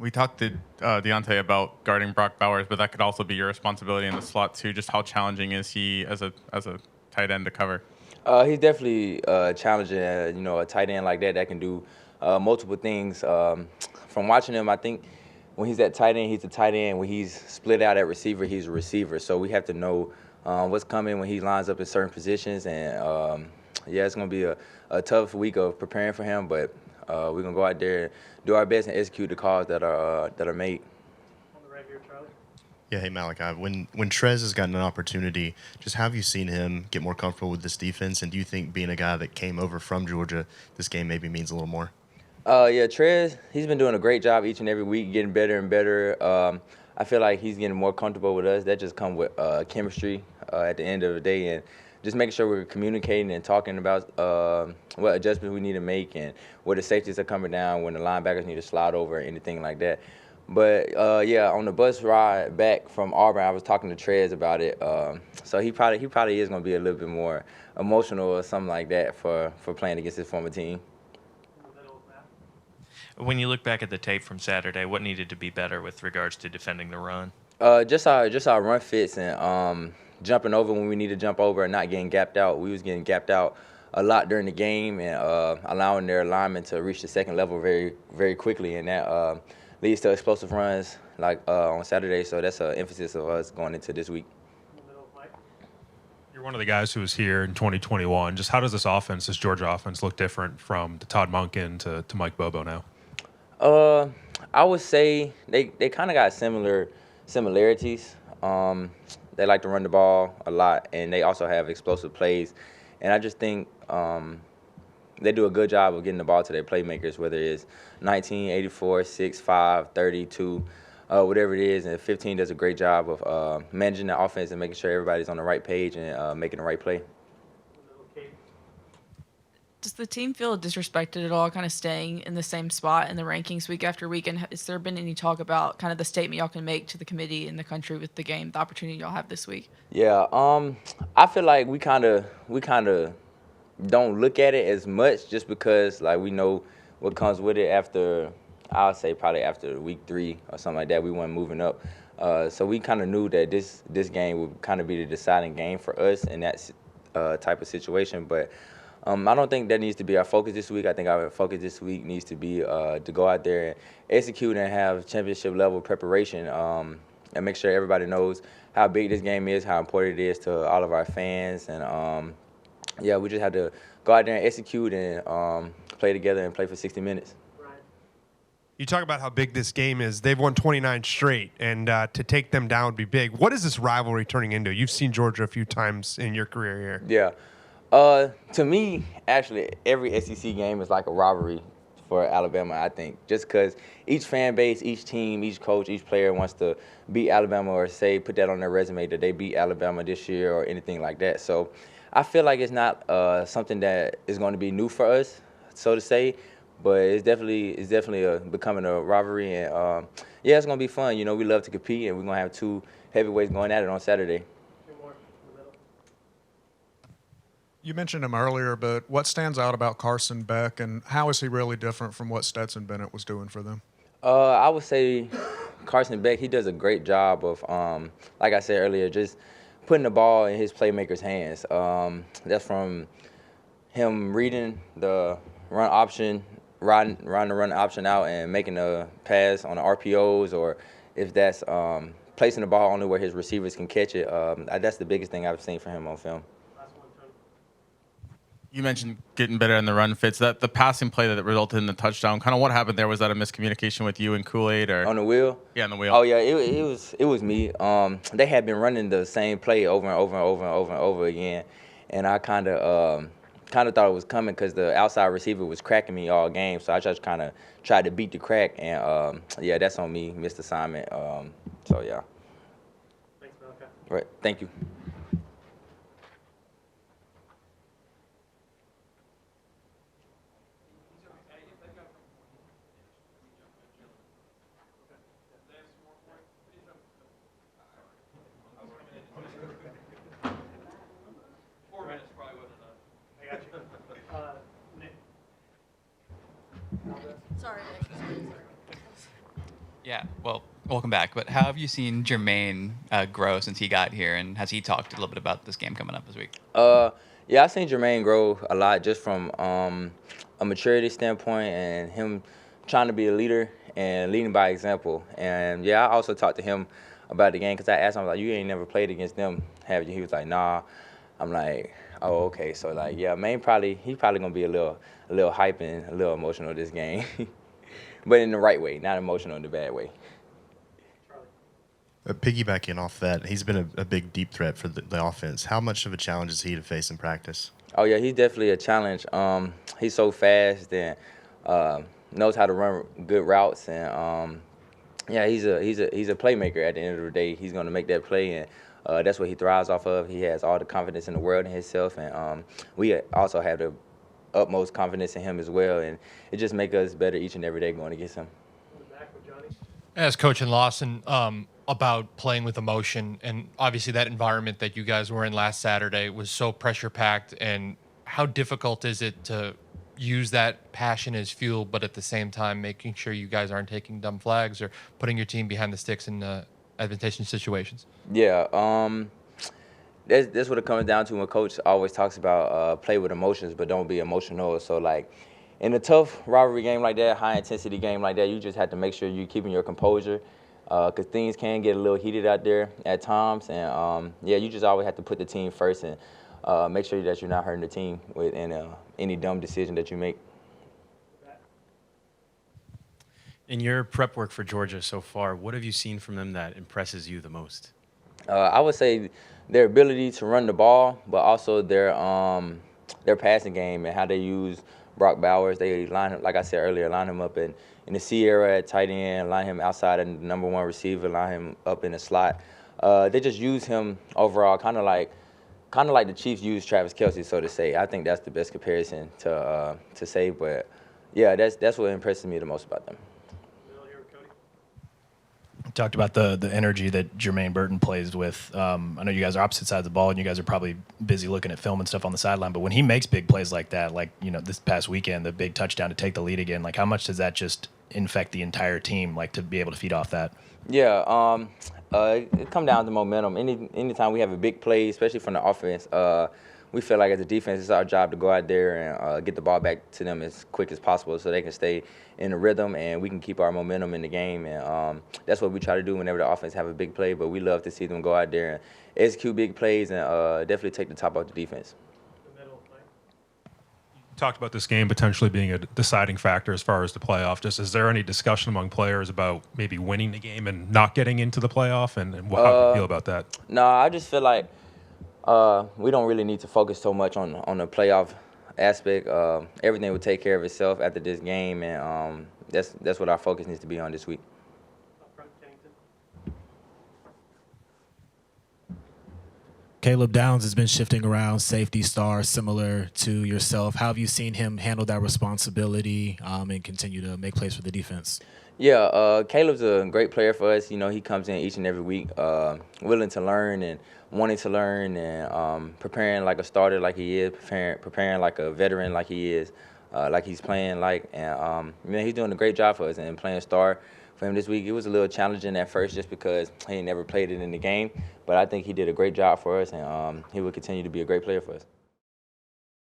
We talked to Deontay about guarding Brock Bowers, but that could also be your responsibility in the slot too. Just how challenging is he as a tight end to cover? He's definitely challenging. A tight end like that can do multiple things. From watching him, I think when he's at tight end, he's a tight end. When he's split out at receiver, he's a receiver. So we have to know what's coming when he lines up in certain positions. And yeah, it's gonna be a tough week of preparing for him, but we're gonna go out there and do our best and execute the calls that are made. On the right here, Charlie. Yeah, hey Malachi. When Trez has gotten an opportunity, just have you seen him get more comfortable with this defense? And do you think being a guy that came over from Georgia, this game maybe means a little more? Yeah, Trez, he's been doing a great job each and every week, getting better and better. I feel like he's getting more comfortable with us. That just comes with chemistry at the end of the day, and just making sure we're communicating and talking about what adjustments we need to make and where the safeties are coming down, when the linebackers need to slide over, or anything like that. But yeah, on the bus ride back from Auburn, I was talking to Trez about it. So he probably is going to be a little bit more emotional or something like that for playing against his former team. When you look back at the tape from Saturday, what needed to be better with regards to defending the run? Just our run fits and jumping over when we need to jump over and not getting gapped out. We was getting gapped out a lot during the game and allowing their linemen to reach the second level very, very quickly, and that leads to explosive runs like on Saturday. So that's an emphasis of us going into this week. You're one of the guys who was here in 2021. Just how does this Georgia offense, look different from the Todd Monken to Mike Bobo now? I would say they kind of got similarities. They like to run the ball a lot, and they also have explosive plays. And I just think they do a good job of getting the ball to their playmakers, whether it's 19, 84, 6, 5, 32, whatever it is. And 15 does a great job of managing the offense and making sure everybody's on the right page and making the right play. Does the team feel disrespected at all, kind of staying in the same spot in the rankings week after week? And has there been any talk about kind of the statement y'all can make to the committee and the country with the game, the opportunity y'all have this week? Yeah, I feel like we kind of don't look at it as much, just because like we know what comes with it after. I'll say probably after week 3 or something like that, we weren't moving up. So we kind of knew that this game would kind of be the deciding game for us in that type of situation, but. I don't think that needs to be our focus this week. I think our focus this week needs to be to go out there and execute and have championship level preparation and make sure everybody knows how big this game is, how important it is to all of our fans. And yeah, we just have to go out there and execute and play together and play for 60 minutes. You talk about how big this game is. They've won 29 straight, and to take them down would be big. What is this rivalry turning into? You've seen Georgia a few times in your career here. Yeah. To me, actually, every SEC game is like a rivalry for Alabama, I think, just because each fan base, each team, each coach, each player wants to beat Alabama or put that on their resume that they beat Alabama this year or anything like that. So I feel like it's not something that is going to be new for us, so to say, but it's definitely becoming a rivalry. And yeah, it's going to be fun. You know, we love to compete, and we're going to have 2 heavyweights going at it on Saturday. You mentioned him earlier, but what stands out about Carson Beck, and how is he really different from what Stetson Bennett was doing for them? I would say Carson Beck, he does a great job of, like I said earlier, just putting the ball in his playmakers' hands. That's from him reading the run option, riding the run option out and making a pass on the RPOs, or if that's placing the ball only where his receivers can catch it. That's the biggest thing I've seen from him on film. You mentioned getting better in the run fits. That the passing play that resulted in the touchdown. Kind of what happened there? Was that a miscommunication with you and Kool-Aid, or on the wheel? Yeah, on the wheel. Oh yeah, it was me. They had been running the same play over and over again, and I kind of thought it was coming because the outside receiver was cracking me all game. So I just kind of tried to beat the crack, and yeah, that's on me, missed assignment. So yeah. Thanks, Malachi. Right. Thank you. Sorry, Nick. Yeah, well, welcome back. But how have you seen Germaine grow since he got here, and has he talked a little bit about this game coming up this week? Yeah, I've seen Germaine grow a lot just from a maturity standpoint and him trying to be a leader and leading by example. And yeah, I also talked to him about the game because I asked him, like, you ain't never played against them, have you? He was like, nah. I'm like, oh, okay. So like, yeah, he's probably gonna be a little hype and a little emotional this game, but in the right way, not emotional in the bad way. Piggybacking off that, he's been a big deep threat for the offense. How much of a challenge is he to face in practice? Oh yeah, he's definitely a challenge. He's so fast and knows how to run good routes, and yeah, he's a playmaker. At the end of the day, he's gonna make that play, and that's what he thrives off of. He has all the confidence in the world in himself, and we also have the utmost confidence in him as well, and it just makes us better each and every day going against him. As Coach in Lawson, about playing with emotion, and obviously that environment that you guys were in last Saturday was so pressure packed, and how difficult is it to use that passion as fuel, but at the same time making sure you guys aren't taking dumb flags or putting your team behind the sticks in advantageous situations? Yeah, that's what it comes down to when Coach always talks about play with emotions, but don't be emotional. So like, in a tough rivalry game like that, high intensity game like that, you just have to make sure you're keeping your composure, because things can get a little heated out there at times. And yeah, you just always have to put the team first and make sure that you're not hurting the team with any dumb decision that you make. In your prep work for Georgia so far, what have you seen from them that impresses you the most? I would say their ability to run the ball, but also their passing game and how they use Brock Bowers. They line him, like I said earlier, line him up in the Sierra at tight end, line him outside and the number one receiver, line him up in the slot. They just use him overall, kind of like the Chiefs use Travis Kelce, so to say. I think that's the best comparison to say, but yeah, that's what impresses me the most about them. Talked about the energy that Germaine Burton plays with. I know you guys are opposite sides of the ball, and you guys are probably busy looking at film and stuff on the sideline. But when he makes big plays like that, like this past weekend, the big touchdown to take the lead again, like how much does that just infect the entire team, like to be able to feed off that? Yeah, it come down to momentum. Anytime we have a big play, especially from the offense, we feel like as a defense, it's our job to go out there and get the ball back to them as quick as possible so they can stay in the rhythm and we can keep our momentum in the game. And that's what we try to do whenever the offense have a big play, but we love to see them go out there and execute big plays and definitely take the top off the defense. Talked about this game potentially being a deciding factor as far as the playoff. Just is there any discussion among players about maybe winning the game and not getting into the playoff, and how do you feel about that? No, I just feel like we don't really need to focus so much on the playoff aspect. Everything will take care of itself after this game, and that's what our focus needs to be on this week. Caleb Downs has been shifting around, safety star, similar to yourself. How have you seen him handle that responsibility and continue to make plays for the defense? Yeah, Caleb's a great player for us. He comes in each and every week, willing to learn and wanting to learn and preparing like a starter like he is, preparing like a veteran like he is, like he's playing like. And he's doing a great job for us and playing star. For him this week, it was a little challenging at first just because he never played it in the game, but I think he did a great job for us, and he will continue to be a great player for us.